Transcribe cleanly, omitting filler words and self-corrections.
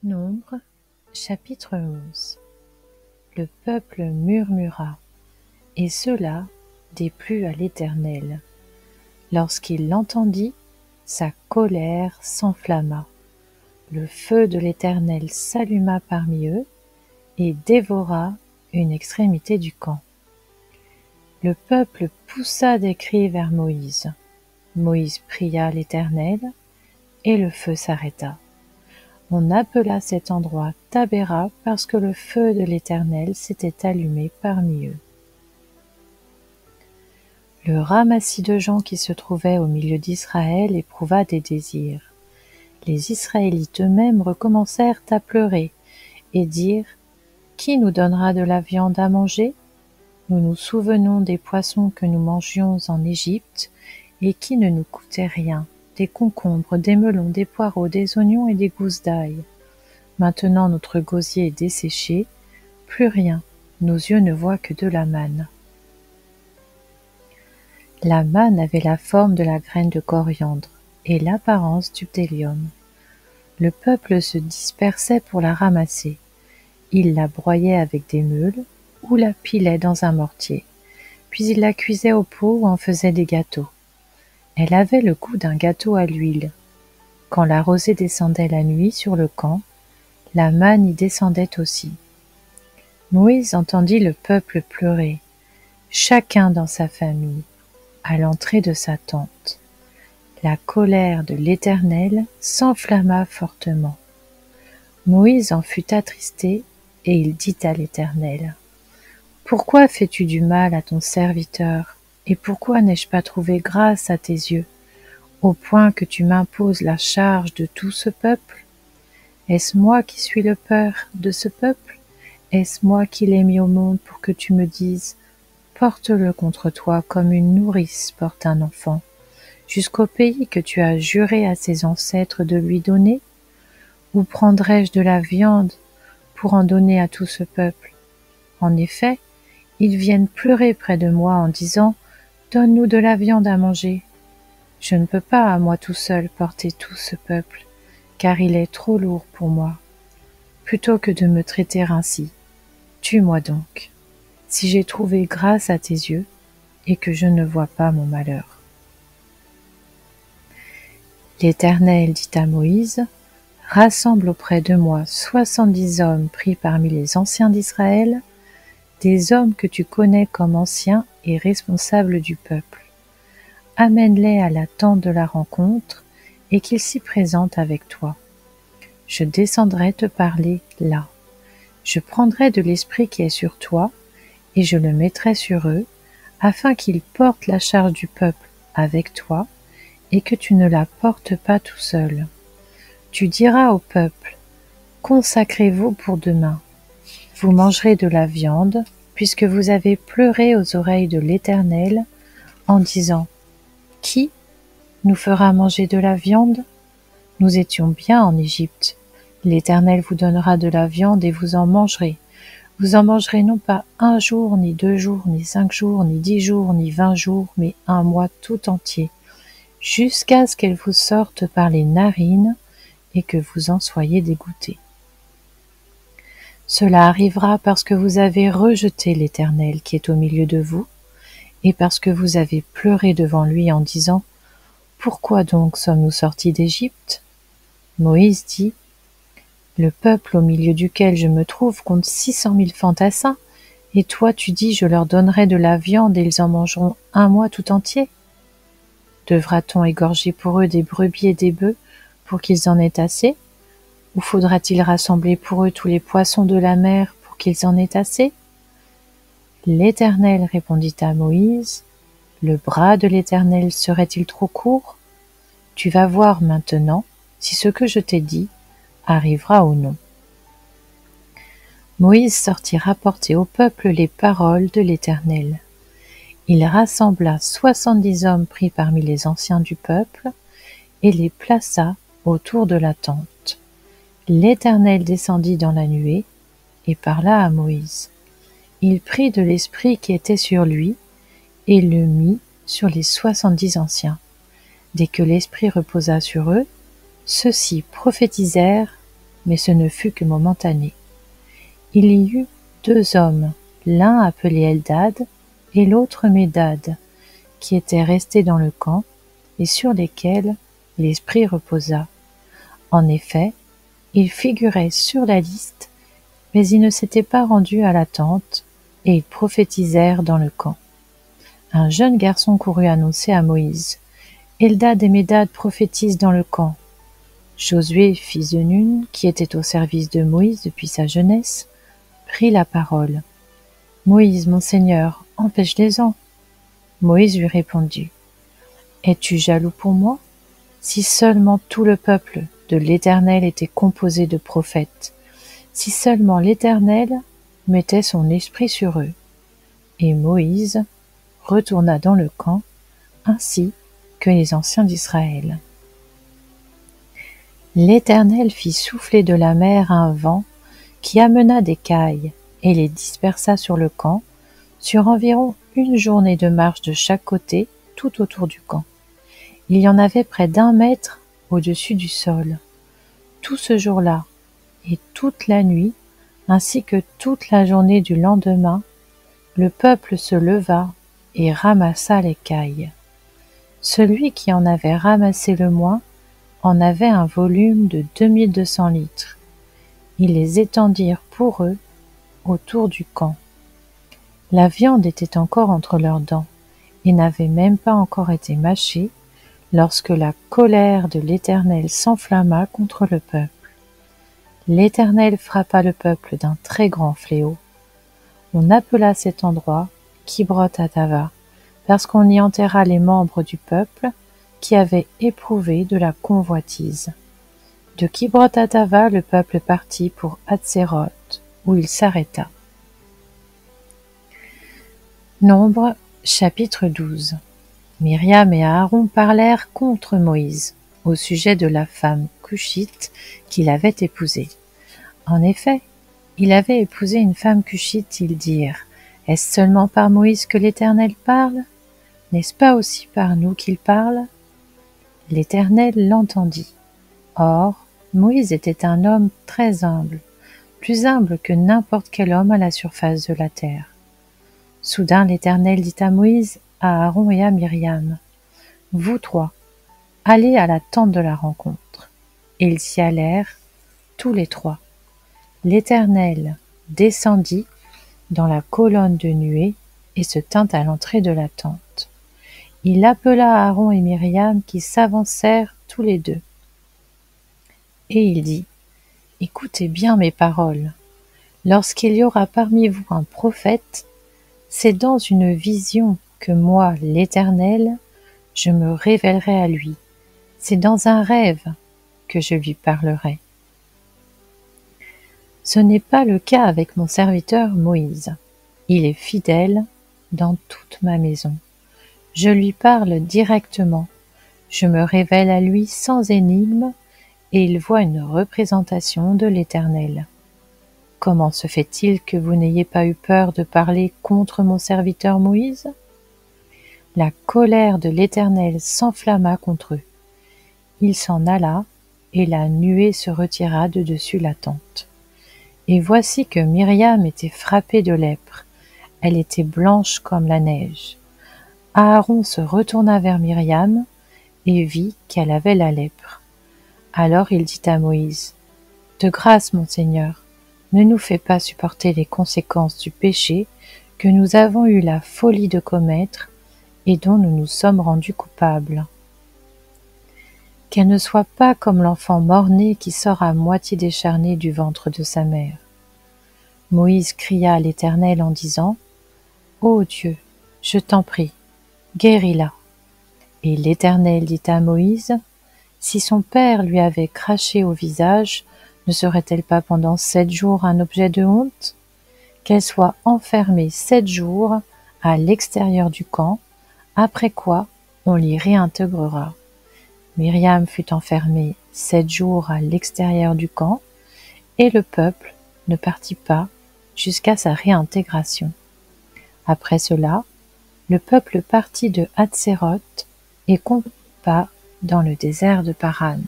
Nombre, chapitre 11. Le peuple murmura, et cela déplut à l'Éternel. Lorsqu'il l'entendit, sa colère s'enflamma. Le feu de l'Éternel s'alluma parmi eux et dévora une extrémité du camp. Le peuple poussa des cris vers Moïse. Moïse pria l'Éternel, et le feu s'arrêta. On appela cet endroit Tabéra parce que le feu de l'Éternel s'était allumé parmi eux. Le ramassis de gens qui se trouvaient au milieu d'Israël éprouva des désirs. Les Israélites eux-mêmes recommencèrent à pleurer et dirent « Qui nous donnera de la viande à manger ? Nous nous souvenons des poissons que nous mangions en Égypte et qui ne nous coûtaient rien, des concombres, des melons, des poireaux, des oignons et des gousses d'ail. Maintenant notre gosier est desséché, plus rien, nos yeux ne voient que de la manne. » La manne avait la forme de la graine de coriandre et l'apparence du bdellium. Le peuple se dispersait pour la ramasser. Il la broyait avec des meules ou la pilait dans un mortier, puis il la cuisait au pot ou en faisait des gâteaux. Elle avait le goût d'un gâteau à l'huile. Quand la rosée descendait la nuit sur le camp, la manne y descendait aussi. Moïse entendit le peuple pleurer, chacun dans sa famille, à l'entrée de sa tente. La colère de l'Éternel s'enflamma fortement. Moïse en fut attristé et il dit à l'Éternel : « Pourquoi fais-tu du mal à ton serviteur et pourquoi n'ai-je pas trouvé grâce à tes yeux, au point que tu m'imposes la charge de tout ce peuple ? Est-ce moi qui suis le père de ce peuple ? Est-ce moi qui l'ai mis au monde pour que tu me dises : porte-le contre toi comme une nourrice porte un enfant, jusqu'au pays que tu as juré à ses ancêtres de lui donner ? Ou prendrai-je de la viande pour en donner à tout ce peuple ? En effet, ils viennent pleurer près de moi en disant : donne-nous de la viande à manger. Je ne peux pas à moi tout seul porter tout ce peuple, car il est trop lourd pour moi. Plutôt que de me traiter ainsi, tue-moi donc, si j'ai trouvé grâce à tes yeux et que je ne vois pas mon malheur. L'Éternel dit à Moïse : rassemble auprès de moi 70 hommes pris parmi les anciens d'Israël, des hommes que tu connais comme anciens et responsables du peuple. Amène-les à la tente de la rencontre et qu'ils s'y présentent avec toi. Je descendrai te parler là. Je prendrai de l'esprit qui est sur toi et je le mettrai sur eux, afin qu'ils portent la charge du peuple avec toi et que tu ne la portes pas tout seul. Tu diras au peuple : consacrez-vous pour demain. Vous mangerez de la viande, puisque vous avez pleuré aux oreilles de l'Éternel en disant : qui nous fera manger de la viande ? Nous étions bien en Égypte. L'Éternel vous donnera de la viande et vous en mangerez. Vous en mangerez non pas 1 jour, ni 2 jours, ni 5 jours, ni 10 jours, ni 20 jours, mais 1 mois tout entier, jusqu'à ce qu'elle vous sorte par les narines et que vous en soyez dégoûtés. Cela arrivera parce que vous avez rejeté l'Éternel qui est au milieu de vous, et parce que vous avez pleuré devant lui en disant : pourquoi donc sommes-nous sortis d'Égypte ? Moïse dit : le peuple au milieu duquel je me trouve compte 600 000 fantassins, et toi tu dis : je leur donnerai de la viande et ils en mangeront 1 mois tout entier ? Devra-t-on égorger pour eux des brebis et des bœufs pour qu'ils en aient assez ? Ou faudra-t-il rassembler pour eux tous les poissons de la mer pour qu'ils en aient assez ? L'Éternel répondit à Moïse : le bras de l'Éternel serait-il trop court ? Tu vas voir maintenant si ce que je t'ai dit arrivera ou non. Moïse sortit rapporter au peuple les paroles de l'Éternel. Il rassembla 70 hommes pris parmi les anciens du peuple et les plaça autour de la tente. L'Éternel descendit dans la nuée et parla à Moïse. Il prit de l'esprit qui était sur lui et le mit sur les 70 anciens. Dès que l'esprit reposa sur eux, ceux-ci prophétisèrent mais ce ne fut que momentané. Il y eut 2 hommes, l'un appelé Eldad et l'autre Médad, qui étaient restés dans le camp et sur lesquels l'Esprit reposa. En effet, ils figuraient sur la liste, mais ils ne s'étaient pas rendus à la tente, et ils prophétisèrent dans le camp. Un jeune garçon courut annoncer à Moïse: Eldad et Médad prophétisent dans le camp. Josué, fils de Nun, qui était au service de Moïse depuis sa jeunesse, prit la parole. Moïse, mon Seigneur, empêche-les-en. Moïse lui répondit: Es-tu jaloux pour moi? Si seulement tout le peuple de l'Éternel était composé de prophètes, si seulement l'Éternel mettait son esprit sur eux. Et Moïse retourna dans le camp, ainsi que les anciens d'Israël. L'Éternel fit souffler de la mer un vent qui amena des cailles et les dispersa sur le camp, sur environ 1 journée de marche de chaque côté, tout autour du camp. Il y en avait près d'1 mètre au-dessus du sol. Tout ce jour-là et toute la nuit, ainsi que toute la journée du lendemain, le peuple se leva et ramassa les cailles. Celui qui en avait ramassé le moins en avait un volume de 2200 litres. Ils les étendirent pour eux autour du camp. La viande était encore entre leurs dents et n'avait même pas encore été mâchée lorsque la colère de l'Éternel s'enflamma contre le peuple. L'Éternel frappa le peuple d'un très grand fléau. On appela cet endroit Kibrot-Hatava, parce qu'on y enterra les membres du peuple qui avaient éprouvé de la convoitise. De Kibrot-Hatava, le peuple partit pour Hatséroth, où il s'arrêta. Nombre, chapitre 12. Myriam et Aaron parlèrent contre Moïse, au sujet de la femme cushite qu'il avait épousée. En effet, il avait épousé une femme cushite, ils dirent: Est-ce seulement par Moïse que l'Éternel parle? N'est-ce pas aussi par nous qu'il parle? L'Éternel l'entendit. Or, Moïse était un homme très humble, plus humble que n'importe quel homme à la surface de la terre. Soudain l'Éternel dit à Moïse, à Aaron et à Myriam: Vous 3, allez à la tente de la rencontre. Et ils y allèrent, tous les 3. L'Éternel descendit dans la colonne de nuée et se tint à l'entrée de la tente. Il appela Aaron et Myriam qui s'avancèrent tous les 2. Et il dit: Écoutez bien mes paroles. Lorsqu'il y aura parmi vous un prophète, c'est dans une vision que moi, l'Éternel, je me révélerai à lui. C'est dans un rêve que je lui parlerai. Ce n'est pas le cas avec mon serviteur Moïse. Il est fidèle dans toute ma maison. Je lui parle directement. Je me révèle à lui sans énigme, et il voit une représentation de l'Éternel. Comment se fait-il que vous n'ayez pas eu peur de parler contre mon serviteur Moïse? La colère de l'Éternel s'enflamma contre eux. Il s'en alla, et la nuée se retira de dessus la tente. Et voici que Myriam était frappée de lèpre. Elle était blanche comme la neige. Aaron se retourna vers Myriam et vit qu'elle avait la lèpre. Alors il dit à Moïse: De grâce, mon Seigneur, ne nous fais pas supporter les conséquences du péché que nous avons eu la folie de commettre et dont nous nous sommes rendus coupables. Qu'elle ne soit pas comme l'enfant mort-né qui sort à moitié décharné du ventre de sa mère. Moïse cria à l'Éternel en disant: Ô Dieu, je t'en prie, guéris-la. Et l'Éternel dit à Moïse: Si son père lui avait craché au visage, ne serait-elle pas pendant 7 jours un objet de honte? Qu'elle soit enfermée 7 jours à l'extérieur du camp, après quoi on l'y réintégrera. Myriam fut enfermée 7 jours à l'extérieur du camp, et le peuple ne partit pas jusqu'à sa réintégration. Après cela, le peuple partit de Hatséroth et campa dans le désert de Paran.